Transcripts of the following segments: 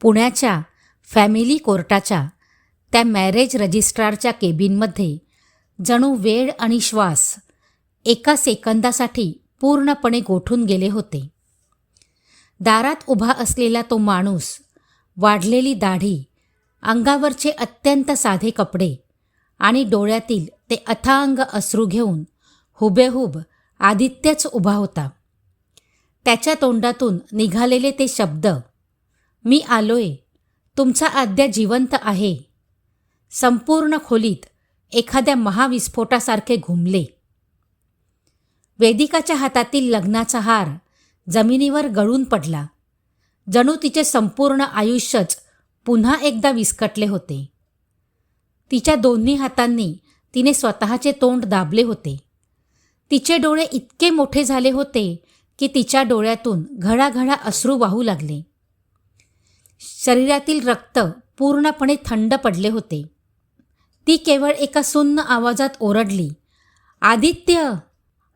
पुण्याच्या फॅमिली कोर्टाच्या त्या मॅरेज रजिस्ट्रारच्या केबिनमध्ये जणू वेळ आणि श्वास एका सेकंदासाठी पूर्णपणे गोठून गेले होते. दारात उभा असलेला तो माणूस, वाढलेली दाढी, अंगावरचे अत्यंत साधे कपडे आणि डोळ्यातील ते अथांग अश्रू घेऊन हुबेहूब आदित्यच उभा होता. त्याच्या तोंडातून निघालेले ते शब्द, "मी आलोय, तुमचा आद्या जिवंत आहे," संपूर्ण खोलीत एखाद्या महाविस्फोटासारखे घुमले. वेदिकाच्या हातातील लग्नाचा हार जमिनीवर गळून पडला. जणू तिचे संपूर्ण आयुष्यच पुन्हा एकदा विस्कटले होते. तिच्या दोन्ही हातांनी तिने स्वतःचे तोंड दाबले होते. तिचे डोळे इतके मोठे झाले होते की तिच्या डोळ्यातून घळाघळा अश्रू वाहू लागले. शरीरातील रक्त पूर्णपणे थंड पडले होते. ती केवळ एका सुन्न आवाजात ओरडली, "आदित्य!"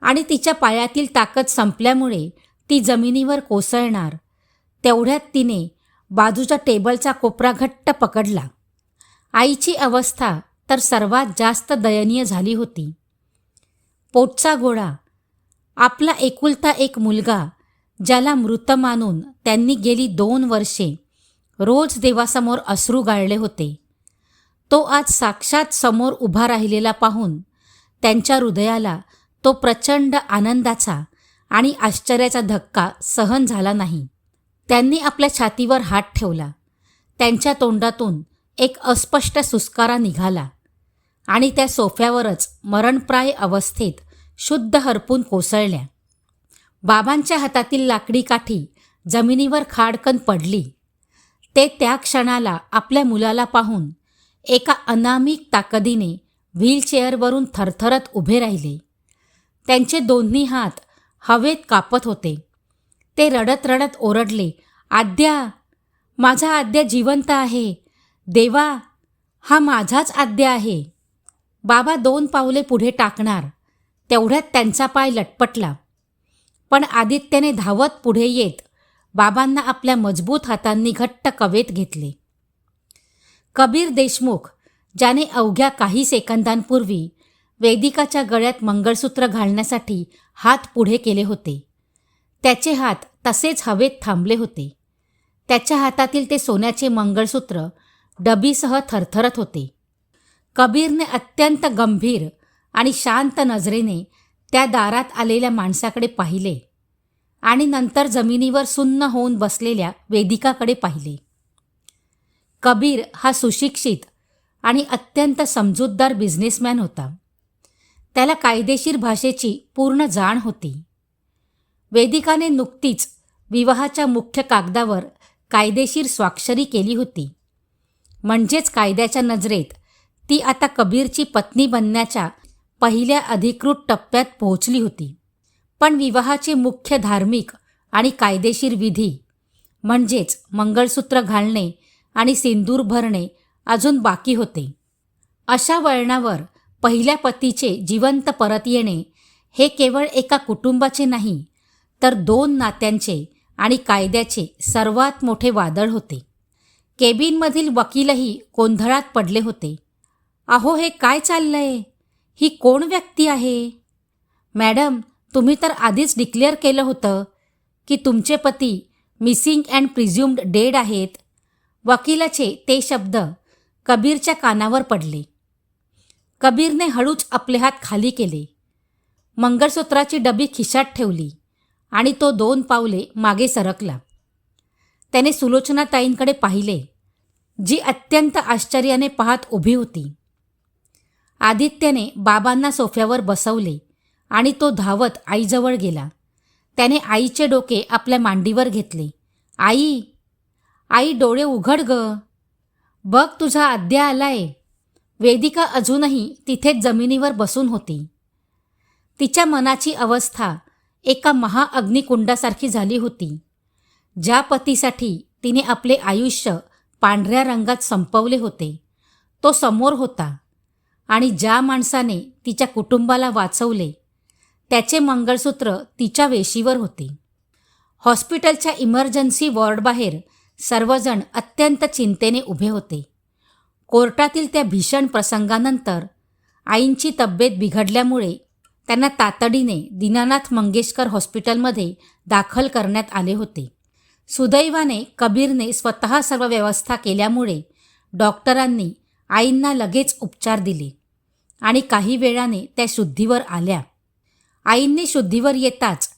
आणि तिच्या पायातील ताकद संपल्यामुळे ती जमिनीवर कोसळणार तेवढ्यात तिने बाजूच्या टेबलचा कोपरा घट्ट पकडला. आईची अवस्था तर सर्वात जास्त दयनीय झाली होती. पोटचा गोळा, आपला एकुलता एक मुलगा, ज्याला मृत मानून त्यांनी गेली 2 वर्षे रोज देवासमोर अश्रू गाळले होते, तो आज साक्षात समोर उभा राहिलेला पाहून त्यांच्या हृदयाला तो प्रचंड आनंदाचा आणि आश्चर्याचा धक्का सहन झाला नाही. त्यांनी आपल्या छातीवर हात ठेवला. त्यांच्या तोंडातून एक अस्पष्ट सुस्कारा निघाला आणि त्या सोफ्यावरच मरणप्राय अवस्थेत शुद्ध हरपून कोसळल्या. बाबांच्या हातातील लाकडी काठी जमिनीवर खाडकन पडली. ते त्या क्षणाला आपल्या मुलाला पाहून एका अनामिक ताकदीने व्हीलचेअरवरून थरथरत उभे राहिले. त्यांचे दोन्ही हात हवेत कापत होते. ते रडत रडत ओरडले, "आद्या, माझा आद्या जिवंत आहे. देवा, हा माझाच आद्या आहे." बाबा 2 पावले पुढे टाकणार तेवढ्यात त्यांचा पाय लटपटला. पण आदित्यने धावत पुढे येत बाबांना आपल्या मजबूत हातांनी घट्ट कवेत घेतले. कबीर देशमुख, ज्याने अवघ्या काही सेकंदांपूर्वी वेदिकाच्या गळ्यात मंगळसूत्र घालण्यासाठी हात पुढे केले होते, त्याचे हात तसेच हवेत थांबले होते. त्याच्या हातातील ते सोन्याचे मंगळसूत्र डबीसह थरथरत होते. कबीरने अत्यंत गंभीर आणि शांत नजरेने त्या दारात आलेल्या माणसाकडे पाहिले आणि नंतर जमिनीवर सुन्न होऊन बसलेल्या वेदिकाकडे पाहिले. कबीर हा सुशिक्षित आणि अत्यंत समजूतदार बिझनेसमॅन होता. त्याला कायदेशीर भाषेची पूर्ण जाण होती. वेदिकाने नुकतीच विवाहाच्या मुख्य कागदावर कायदेशीर स्वाक्षरी केली होती. म्हणजेच कायद्याच्या नजरेत ती आता कबीरची पत्नी बनण्याच्या पहिल्या अधिकृत टप्प्यात पोहोचली होती. पण विवाहाचे मुख्य धार्मिक आणि कायदेशीर विधी म्हणजेच मंगळसूत्र घालणे आणि सिंदूर भरणे अजून बाकी होते. अशा वळणावर पहिल्या पतीचे जिवंत परत येणे हे केवळ एका कुटुंबाचे नाही, तर 2 नात्यांचे आणि कायद्याचे सर्वात मोठे वादळ होते. केबिनमधील वकीलही गोंधळात पडले होते. "अहो, हे काय चाललंय? ही कोण व्यक्ती आहे? मॅडम, तुम्ही तर आधीच डिक्लेअर केलं होतं की तुमचे पती मिसिंग अँड प्रिझ्युम्ड डेड आहेत." वकिलाचे ते शब्द कबीरच्या कानावर पडले. कबीरने हळूच आपले हात खाली केले, मंगळसूत्राची डबी खिशात ठेवली आणि तो 2 पावले मागे सरकला. त्याने सुलोचनाताईंकडे पाहिले, जी अत्यंत आश्चर्याने पाहत उभी होती. आदित्यने बाबांना सोफ्यावर बसवले आणि तो धावत आईजवळ गेला. त्याने आईचे डोके आपल्या मांडीवर घेतले. "आई, आई, डोळे उघड ग. बघ, तुझा आद्या आलाय." वेदिका अजूनही तिथेच जमिनीवर बसून होती. तिच्या मनाची अवस्था एका महाअग्निकुंडासारखी झाली होती. ज्या पतीसाठी तिने आपले आयुष्य पांढऱ्या रंगात संपवले होते, तो समोर होता आणि ज्या माणसाने तिच्या कुटुंबाला वाचवले, त्याचे मंगळसूत्र तिच्या वेशीवर होते. हॉस्पिटलच्या इमर्जन्सी वॉर्डबाहेर सर्वजण अत्यंत चिंतेने उभे होते. कोर्टातील त्या भीषण प्रसंगानंतर आईंची तब्येत बिघडल्यामुळे त्यांना तातडीने दीनानाथ मंगेशकर हॉस्पिटलमध्ये दाखल करण्यात आले होते. सुदैवाने कबीरने स्वतः सर्व व्यवस्था केल्यामुळे डॉक्टरांनी आईंना लगेच उपचार दिले आणि काही वेळाने त्या शुद्धीवर आल्या. आईंनी शुद्धीवर येताच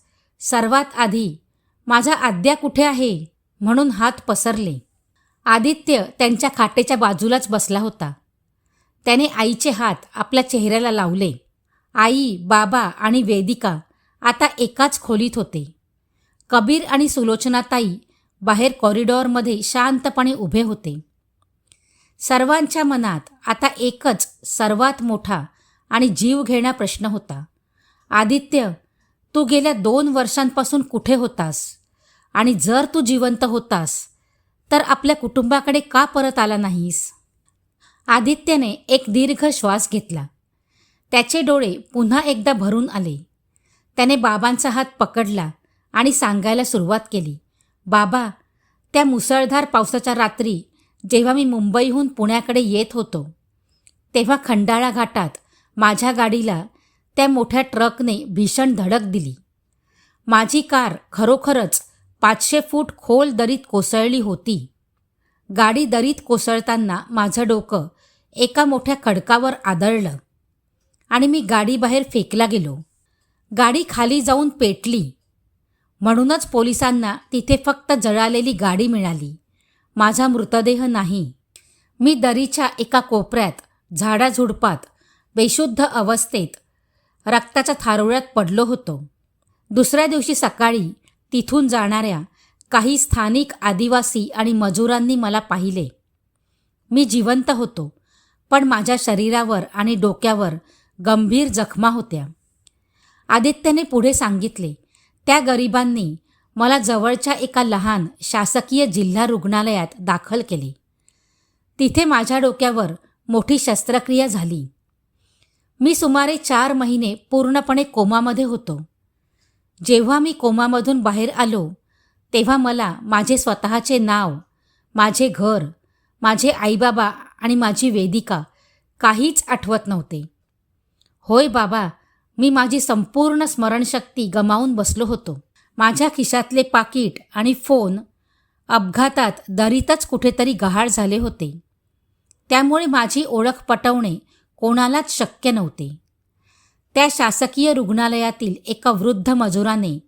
सर्वात आधी माझा आद्या कुठे आहे म्हणून हात पसरले. आदित्य त्यांच्या खाटेच्या बाजूलाच बसला होता. त्याने आईचे हात आपल्या चेहऱ्याला लावले. आई, बाबा आणि वेदिका आता एकाच खोलीत होते. कबीर आणि सुलोचनाताई बाहेर कॉरिडॉरमध्ये शांतपणे उभे होते. सर्वांच्या मनात आता एकच सर्वात मोठा आणि जीवघेणा प्रश्न होता. आदित्य, तू गेल्या 2 वर्षांपासून कुठे होतास? आणि जर तू जिवंत होतास तर आपल्या कुटुंबाकडे का परत आला नाहीस? आदित्यने एक दीर्घ श्वास घेतला. त्याचे डोळे पुन्हा एकदा भरून आले. त्याने बाबांचा हात पकडला आणि सांगायला सुरुवात केली. बाबा, त्या मुसळधार पावसाच्या रात्री जेव्हा मी मुंबईहून पुण्याकडे येत होतो तेव्हा खंडाळा घाटात माझ्या गाडीला त्या मोठ्या ट्रकने भीषण धडक दिली. माझी कार खरोखरच 500 फूट खोल दरीत कोसळली होती. गाडी दरीत कोसळताना माझं डोकं एका मोठ्या खडकावर आदळलं आणि मी गाडीबाहेर फेकला गेलो. गाडी खाली जाऊन पेटली. म्हणूनच पोलिसांना तिथे फक्त जळालेली गाडी मिळाली, माझा मृतदेह नाही. मी दरीच्या एका कोपऱ्यात झाडाझुडपात बेशुद्ध अवस्थेत रक्ताच्या थारोळ्यात पडलो होतो. दुसऱ्या दिवशी सकाळी तिथून जाणाऱ्या काही स्थानिक आदिवासी आणि मजुरांनी मला पाहिले. मी जिवंत होतो, पण माझ्या शरीरावर आणि डोक्यावर गंभीर जखमा होत्या. आदित्यने पुढे सांगितले, त्या गरिबांनी मला जवळच्या एका लहान शासकीय जिल्हा रुग्णालयात दाखल केले. तिथे माझ्या डोक्यावर मोठी शस्त्रक्रिया झाली. मी सुमारे 4 महिने पूर्णपणे कोमामध्ये होतो. जेव्हा मी कोमामधून बाहेर आलो तेव्हा मला माझे स्वतःचे नाव, माझे घर, माझे आईबाबा आणि माझी वेदिका काहीच आठवत नव्हते. होय बाबा, मी माझी संपूर्ण स्मरणशक्ती गमावून बसलो होतो. माझ्या खिशातले पाकीट आणि फोन अपघातात दरीतच कुठेतरी गहाळ झाले होते. त्यामुळे माझी ओळख पटवणे कोणालाच शक्य नव्हते. त्या शासकीय रुग्णालयातील एका वृद्ध मजुराने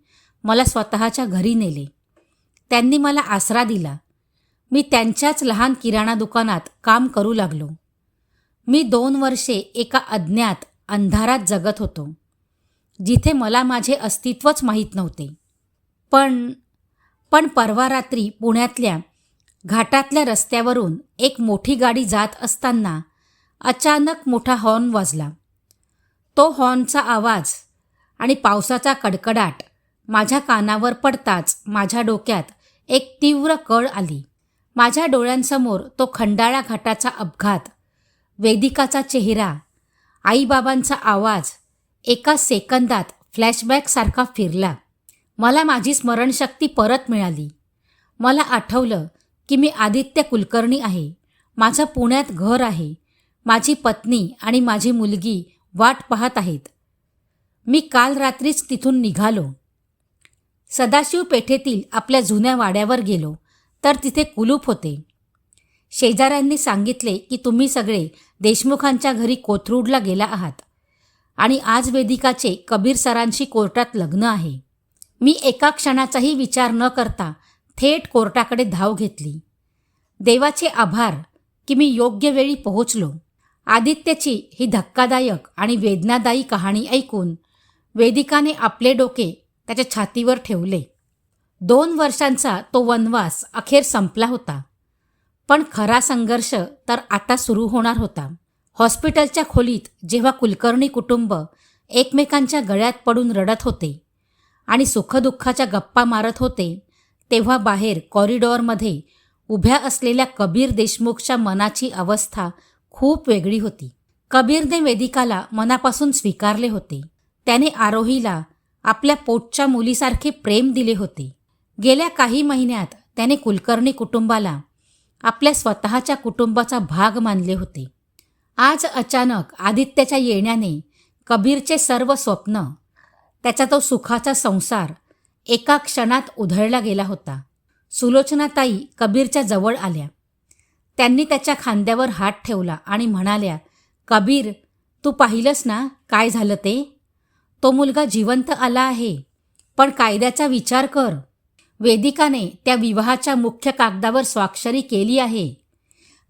मला स्वतःच्या घरी नेले. त्यांनी मला आसरा दिला. मी त्यांच्याच लहान किराणा दुकानात काम करू लागलो. मी 2 वर्षे एका अज्ञात अंधारात जगत होतो, जिथे मला माझे अस्तित्वच माहीत नव्हते. पण परवा रात्री पुण्यातल्या घाटातल्या रस्त्यावरून एक मोठी गाडी जात असताना अचानक मोठा हॉर्न वाजला. तो हॉर्नचा आवाज आणि पावसाचा कडकडाट माझ्या कानावर पडताच माझ्या डोक्यात एक तीव्र कळ आली. माझ्या डोळ्यांसमोर तो खंडाळा घाटाचा अपघात, वेदिकाचा चेहरा, आईबाबांचा आवाज एका सेकंदात फ्लॅशबॅकसारखा फिरला. मला माझी स्मरणशक्ती परत मिळाली. मला आठवलं की मी आदित्य कुलकर्णी आहे. माझं पुण्यात घर आहे. माझी पत्नी आणि माझी मुलगी वाट पाहत आहेत. मी काल रात्रीच तिथून निघालो. सदाशिव पेठेतील आपल्या जुन्या वाड्यावर गेलो तर तिथे कुलूप होते. शेजाऱ्यांनी सांगितले की तुम्ही सगळे देशमुखांच्या घरी कोथरूडला गेला आहात आणि आज वेदिकाचे कबीर सरांशी कोर्टात लग्न आहे. मी एका क्षणाचाही विचार न करता थेट कोर्टाकडे धाव घेतली. देवाचे आभार की मी योग्य वेळी पोहोचलो. आदित्यची ही धक्कादायक आणि वेदनादायी कहाणी ऐकून वेदिकाने आपले डोके त्याच्या छातीवर ठेवले. 2 वर्षांचा तो वनवास अखेर संपला होता. पण खरा संघर्ष तर आता सुरू होणार होता. हॉस्पिटलच्या खोलीत जेव्हा कुलकर्णी कुटुंब एकमेकांच्या गळ्यात पडून रडत होते आणि सुखदुःखाच्या गप्पा मारत होते, तेव्हा बाहेर कॉरिडॉरमध्ये उभ्या असलेल्या कबीर देशमुखच्या मनाची अवस्था खूप वेगळी होती. कबीरने वेदिकाला मनापासून स्वीकारले होते. त्याने आरोहीला आपल्या पोटच्या मुलीसारखे प्रेम दिले होते. गेल्या काही महिन्यात त्याने कुलकर्णी कुटुंबाला आपल्या स्वतःच्या कुटुंबाचा भाग मानले होते. आज अचानक आदित्यच्या येण्याने कबीरचे सर्व स्वप्न, त्याचा तो सुखाचा संसार एका क्षणात उधळला गेला होता. सुलोचनाताई कबीरच्या जवळ आल्या. त्यांनी त्याच्या खांद्यावर हात ठेवला आणि म्हणाल्या, कबीर, तू पाहिलंस ना काय झालं ते? तो मुलगा जिवंत आला आहे, पण कायद्याचा विचार कर. वेदिकाने त्या विवाहाच्या मुख्य कागदावर स्वाक्षरी केली आहे.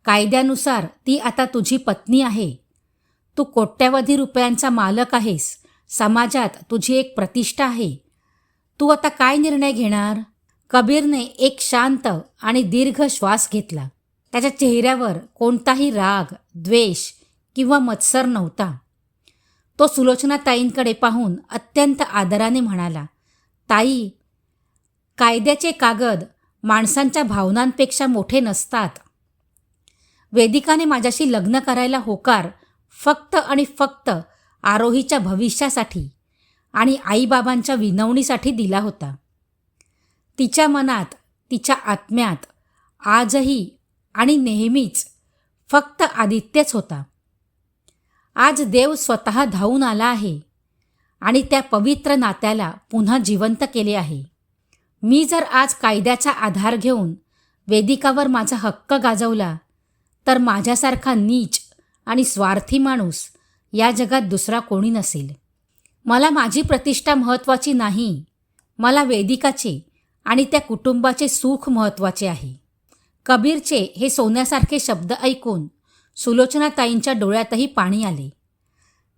कायद्यानुसार ती आता तुझी पत्नी आहे. तू कोट्यवधी रुपयांचा मालक आहेस. समाजात तुझी एक प्रतिष्ठा आहे. तू आता काय निर्णय घेणार? कबीरने एक शांत आणि दीर्घ श्वास घेतला. त्याच्या चेहऱ्यावर कोणताही राग, द्वेष किंवा मत्सर नव्हता. तो सुलोचनाताईंकडे पाहून अत्यंत आदराने म्हणाला, ताई, कायद्याचे कागद माणसांच्या भावनांपेक्षा मोठे नसतात. वेदिकाने माझ्याशी लग्न करायला होकार फक्त आणि फक्त आरोहीच्या भविष्यासाठी आणि आईबाबांच्या विनवणीसाठी दिला होता. तिच्या मनात, तिच्या आत्म्यात आजही आणि नेहमीच फक्त आदित्यच होता. आज देव स्वतः धावून आला आहे आणि त्या पवित्र नात्याला पुन्हा जिवंत केले आहे. मी जर आज कायद्याचा आधार घेऊन वेदिकावर माझा हक्क गाजवला तर माझ्यासारखा नीच आणि स्वार्थी माणूस या जगात दुसरा कोणी नसेल. मला माझी प्रतिष्ठा महत्त्वाची नाही, मला वेदिकाचे आणि त्या कुटुंबाचे सुख महत्त्वाचे आहे. कबीरचे हे सोन्यासारखे शब्द ऐकून सुलोचनाताईंच्या डोळ्यातही पाणी आले.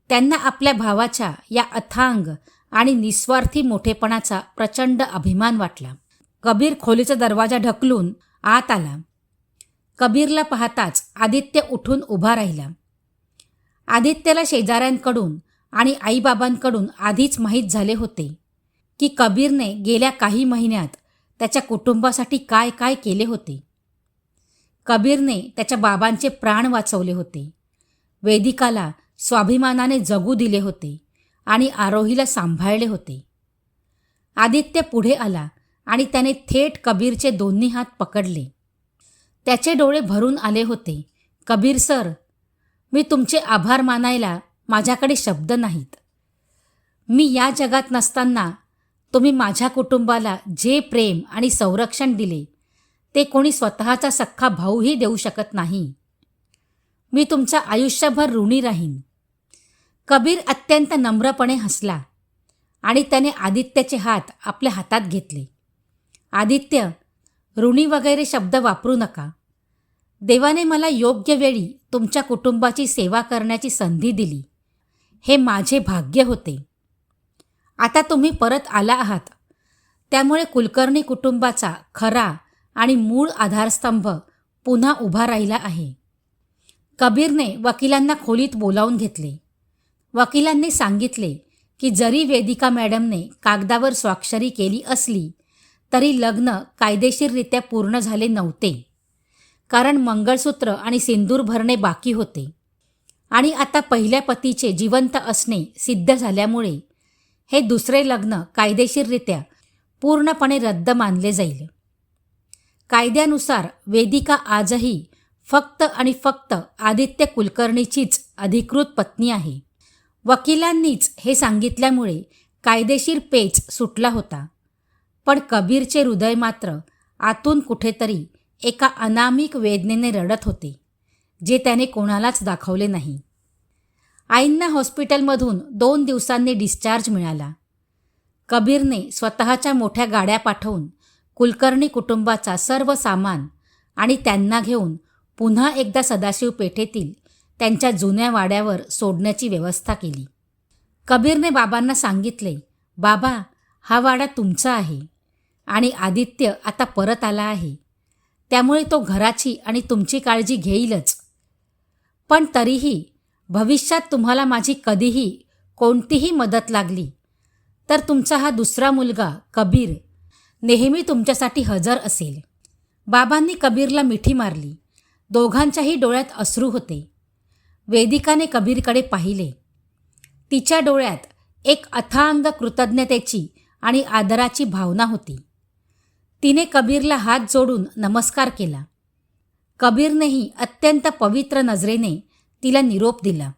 त्यांना आपल्या भावाच्या या अथांग आणि निस्वार्थी मोठेपणाचा प्रचंड अभिमान वाटला. कबीर खोलीचा दरवाजा ढकलून आत आला. कबीरला पाहताच आदित्य उठून उभा राहिला. आदित्यला शेजाऱ्यांकडून आणि आईबाबांकडून आधीच माहीत झाले होते की कबीरने गेल्या काही महिन्यात त्याच्या कुटुंबासाठी काय काय केले होते. कबीरने त्याच्या बाबांचे प्राण वाचवले होते, वेदिकाला स्वाभिमानाने जगू दिले होते आणि आरोहीला सांभाळले होते. आदित्य पुढे आला आणि त्याने थेट कबीरचे दोन्ही हात पकडले. त्याचे डोळे भरून आले होते. कबीर सर, मी तुमचे आभार मानायला माझ्याकडे शब्द नाहीत. मी या जगात नसताना तुम्ही माझ्या कुटुंबाला जे प्रेम आणि संरक्षण दिले ते कोणी स्वतःचा सख्खा भाऊही देऊ शकत नाही. मी तुमच्या आयुष्यभर ऋणी राहीन. कबीर अत्यंत नम्रपणे हसला आणि त्याने आदित्यचे हात आपल्या हातात घेतले. आदित्य, ऋणी वगैरे शब्द वापरू नका. देवाने मला योग्य वेळी तुमच्या कुटुंबाची सेवा करण्याची संधी दिली. हे माझे भाग्य होते. आता तुम्ही परत आला आहात, त्यामुळे कुलकर्णी कुटुंबाचा खरा आणि मूळ आधारस्तंभ पुन्हा उभा राहिला आहे. कबीरने वकिलांना खोलीत बोलावून घेतले. वकिलांनी सांगितले की जरी वेदिका मॅडमने कागदावर स्वाक्षरी केली असली तरी लग्न कायदेशीररित्या पूर्ण झाले नव्हते, कारण मंगळसूत्र आणि सिंदूर भरणे बाकी होते आणि आता पहिल्या पतीचे जिवंत असणे सिद्ध झाल्यामुळे हे दुसरे लग्न कायदेशीररित्या पूर्णपणे रद्द मानले जाईल. कायद्यानुसार वेदिका आजही फक्त आणि फक्त आदित्य कुलकर्णीचीच अधिकृत पत्नी आहे. वकिलांनीच हे सांगितल्यामुळे कायदेशीर पेच सुटला होता, पण कबीरचे हृदय मात्र आतून कुठेतरी एका अनामिक वेदनेने रडत होते, जे त्याने कोणालाच दाखवले नाही. आईंना हॉस्पिटलमधून 2 दिवसांनी डिस्चार्ज मिळाला. कबीरने स्वतःच्या मोठ्या गाड्या पाठवून कुलकर्णी कुटुंबाचा सर्व सामान आणि त्यांना घेऊन पुन्हा एकदा सदाशिव पेठेतील त्यांच्या जुन्या वाड्यावर सोडण्याची व्यवस्था केली. कबीरने बाबांना सांगितले, बाबा, हा वाडा तुमचा आहे आणि आदित्य आता परत आला आहे, त्यामुळे तो घराची आणि तुमची काळजी घेईलच. पण तरीही भविष्यात तुम्हाला माझी कधीही कोणतीही मदत लागली तर तुमचा हा दुसरा मुलगा कबीर नेहमी तुमच्यासाठी हजर असेल. बाबांनी कबीरला मिठी मारली. दोघांच्याही डोळ्यात अश्रू होते. वेदिकाने कबीरकडे पाहिले. तिच्या डोळ्यात एक अथांग कृतज्ञतेची आणि आदराची भावना होती. तिने कबीरला हात जोडून नमस्कार केला. कबीरनेही अत्यंत पवित्र नजरेने तिला निरोप दिला.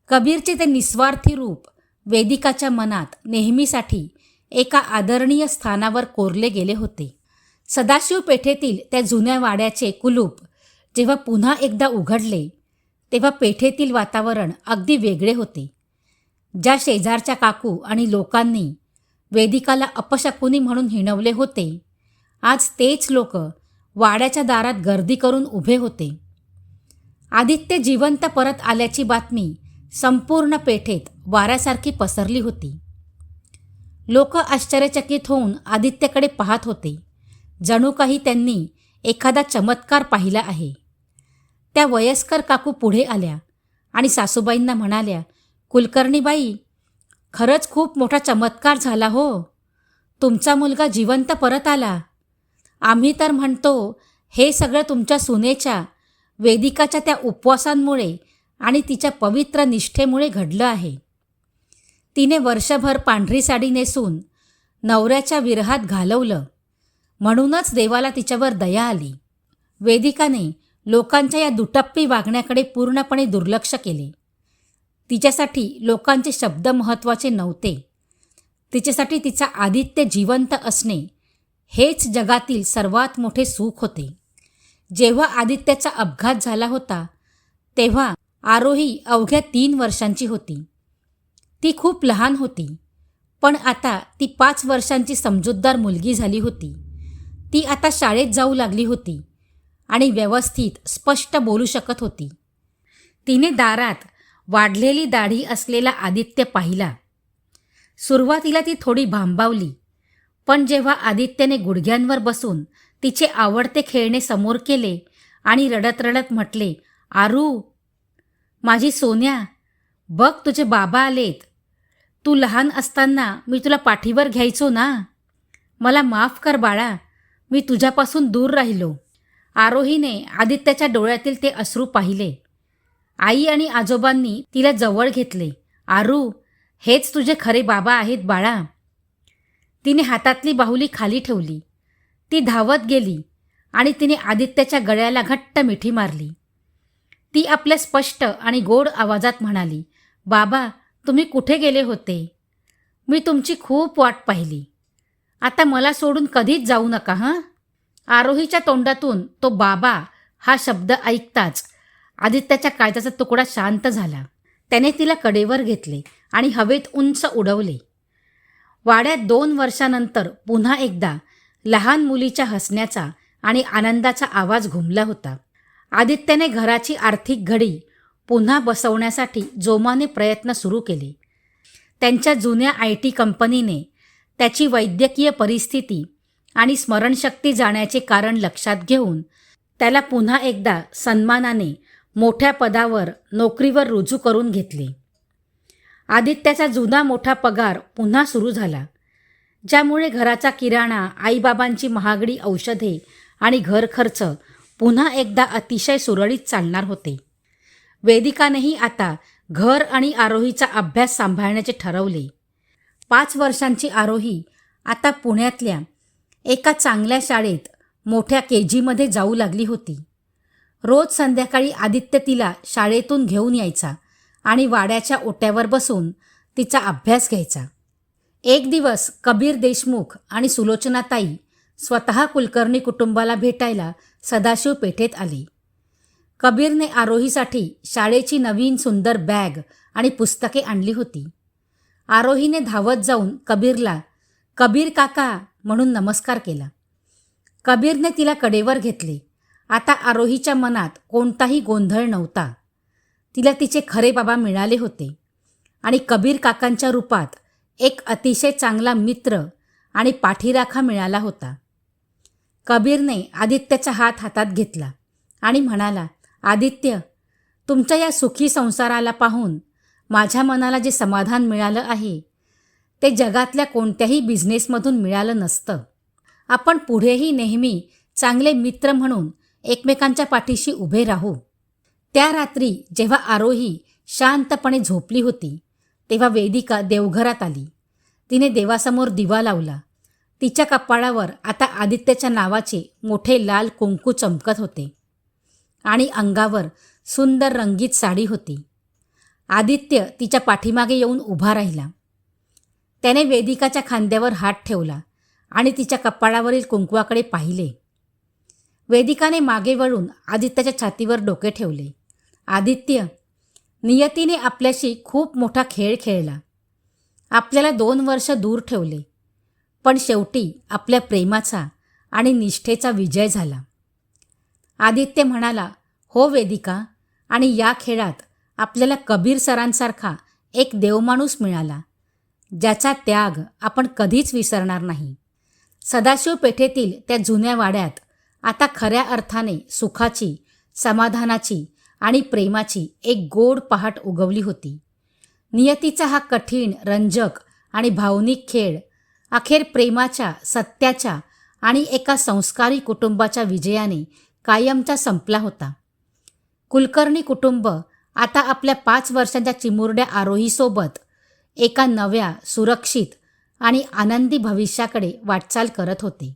कबीरचे ते निस्वार्थी रूप वेदिकाच्या मनात नेहमीसाठी एका आदरणीय स्थानावर कोरले गेले होते. सदाशिव पेठेतील त्या जुन्या वाड्याचे कुलूप जेव्हा पुन्हा एकदा उघडले तेव्हा पेठेतील वातावरण अगदी वेगळे होते. ज्या शेजारच्या काकू आणि लोकांनी वेदिकाला अपशकुनी म्हणून हिणवले होते, आज तेच लोक वाड्याच्या दारात गर्दी करून उभे होते. आदित्य जिवंत परत आल्याची बातमी संपूर्ण पेठेत वाऱ्यासारखी पसरली होती. लोक आश्चर्यचकित होऊन आदित्यकडे पाहत होते, जणू काही त्यांनी एखादा चमत्कार पाहिला आहे. त्या वयस्कर काकू पुढे आल्या आणि सासूबाईंना म्हणाल्या, कुलकर्णीबाई, खरंच खूप मोठा चमत्कार झाला हो. तुमचा मुलगा जिवंत परत आला. आम्ही तर म्हणतो हे सगळं तुमच्या सुनेच्या, वेदिकाच्या त्या उपवासांमुळे आणि तिच्या पवित्र निष्ठेमुळे घडलं आहे. तिने वर्षभर पांढरी साडी नेसून नवऱ्याच्या विरहात घालवलं, म्हणूनच देवाला तिच्यावर दया आली. वेदिकाने लोकांच्या या दुटप्पी वागण्याकडे पूर्णपणे दुर्लक्ष केले. तिच्यासाठी लोकांचे शब्द महत्त्वाचे नव्हते. तिच्यासाठी तिचा आदित्य जिवंत असणे हेच जगातील सर्वात मोठे सुख होते. जेव्हा आदित्याचा अपघात झाला होता तेव्हा आरोही अवघ्या 3 वर्षांची होती. ती खूप लहान होती, पण आता ती 5 वर्षांची समजूतदार मुलगी झाली होती. ती आता शाळेत जाऊ लागली होती आणि व्यवस्थित स्पष्ट बोलू शकत होती. तिने दारात वाढलेली दाढी असलेला आदित्य पाहिला. सुरुवातीला ती थोडी भांबावली, पण जेव्हा आदित्यने गुडघ्यांवर बसून तिचे आवडते खेळणे समोर केले आणि रडत रडत म्हटले, आरू, माझी सोन्या, बघ तुझे बाबा आलेत. तू लहान असताना मी तुला पाठीवर घ्यायचो ना. मला माफ कर बाळा, मी तुझ्यापासून दूर राहिलो. आरोहीने आदित्याच्या डोळ्यातील ते अश्रू पाहिले. आई आणि आजोबांनी तिला जवळ घेतले. आरू, हेच तुझे खरे बाबा आहेत बाळा. तिने हातातली बाहुली खाली ठेवली. ती धावत गेली आणि तिने आदित्याच्या गळ्याला घट्ट मिठी मारली. ती आपल्या स्पष्ट आणि गोड आवाजात म्हणाली, बाबा, तुम्ही कुठे गेले होते? मी तुमची खूप वाट पाहिली. आता मला सोडून कधीच जाऊ नका हं. आरोहीच्या तोंडातून तो बाबा हा शब्द ऐकताच आदित्याच्या काळजाचा तुकडा शांत झाला. त्याने तिला कडेवर घेतले आणि हवेत उंच उडवले. वाड्यात 2 वर्षानंतर पुन्हा एकदा लहान मुलीच्या हसण्याचा आणि आनंदाचा आवाज घुमला होता. आदित्यने घराची आर्थिक घडी पुन्हा बसवण्यासाठी जोमाने प्रयत्न सुरू केले. त्यांच्या जुन्या IT कंपनीने त्याची वैद्यकीय परिस्थिती आणि स्मरणशक्ती जाण्याचे कारण लक्षात घेऊन त्याला पुन्हा एकदा सन्मानाने मोठ्या पदावर नोकरीवर रुजू करून घेतले. आदित्याचा जुना मोठा पगार पुन्हा सुरू झाला, ज्यामुळे घराचा किराणा, आईबाबांची महागडी औषधे आणि घर खर्च पुन्हा एकदा अतिशय सुरळीत चालणार होते. वेदिकानेही आता घर आणि आरोहीचा अभ्यास सांभाळण्याचे ठरवले. 5 वर्षांची आरोही आता पुण्यातल्या एका चांगल्या शाळेत मोठ्या KGमध्ये जाऊ लागली होती. रोज संध्याकाळी आदित्य तिला शाळेतून घेऊन यायचा आणि वाड्याच्या ओट्यावर बसून तिचा अभ्यास घ्यायचा. एक दिवस कबीर देशमुख आणि सुलोचनाताई स्वतः कुलकर्णी कुटुंबाला भेटायला सदाशिव पेठेत आले. कबीरने आरोहीसाठी शाळेची नवीन सुंदर बॅग आणि पुस्तके आणली होती. आरोहीने धावत जाऊन कबीरला कबीर काका म्हणून नमस्कार केला. कबीरने तिला कडेवर घेतले. आता आरोहीच्या मनात कोणताही गोंधळ नव्हता. तिला तिचे खरे बाबा मिळाले होते आणि कबीर काकांच्या रूपात एक अतिशय चांगला मित्र आणि पाठीराखा मिळाला होता. कबीरने आदित्यचा हात हातात घेतला आणि म्हणाला, आदित्य, तुमच्या या सुखी संसाराला पाहून माझ्या मनाला जे समाधान मिळालं आहे ते जगातल्या कोणत्याही बिझनेसमधून मिळालं नसतं. आपण पुढेही नेहमी चांगले मित्र म्हणून एकमेकांच्या पाठीशी उभे राहू. त्या रात्री जेव्हा आरोही शांतपणे झोपली होती तेव्हा वेदिका देवघरात आली. तिने देवासमोर दिवा लावला. तिच्या कपाळावर आता आदित्यच्या नावाचे मोठे लाल कुंकू चमकत होते आणि अंगावर सुंदर रंगीत साडी होती. आदित्य तिच्या पाठीमागे येऊन उभा राहिला. त्याने वेदिकाच्या खांद्यावर हात ठेवला आणि तिच्या कपाळावरील कुंकवाकडे पाहिले. वेदिकाने मागे वळून आदित्याच्या छातीवर डोके ठेवले. आदित्य, नियतीने आपल्याशी खूप मोठा खेळ खेळला. आपल्याला 2 वर्ष दूर ठेवले, पण शेवटी आपल्या प्रेमाचा आणि निष्ठेचा विजय झाला. आदित्य म्हणाला, हो वेदिका, आणि या खेळात आपल्याला कबीर सरांसारखा एक देवमाणूस मिळाला, ज्याचा त्याग आपण कधीच विसरणार नाही. सदाशिव पेठेतील त्या जुन्या वाड्यात आता खऱ्या अर्थाने सुखाची, समाधानाची आणि प्रेमाची एक गोड पहाट उगवली होती. नियतीचा हा कठीण, रंजक आणि भावनिक खेळ अखेर प्रेमाच्या, सत्याच्या आणि एका संस्कारी कुटुंबाच्या विजयाने कायमचा संपला होता. कुलकर्णी कुटुंब आता आपल्या 5 वर्षांच्या चिमुरड्या आरोहीसोबत एका नव्या, सुरक्षित आणि आनंदी भविष्याकडे वाटचाल करत होते.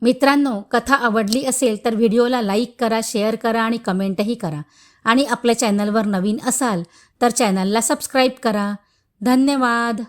मित्रांनो, कथा आवडली असेल तर व्हिडिओला लाईक करा, शेअर करा आणि कमेंटही करा. आणि आपल्या चॅनलवर नवीन असाल तर चॅनलला सबस्क्राईब करा. धन्यवाद.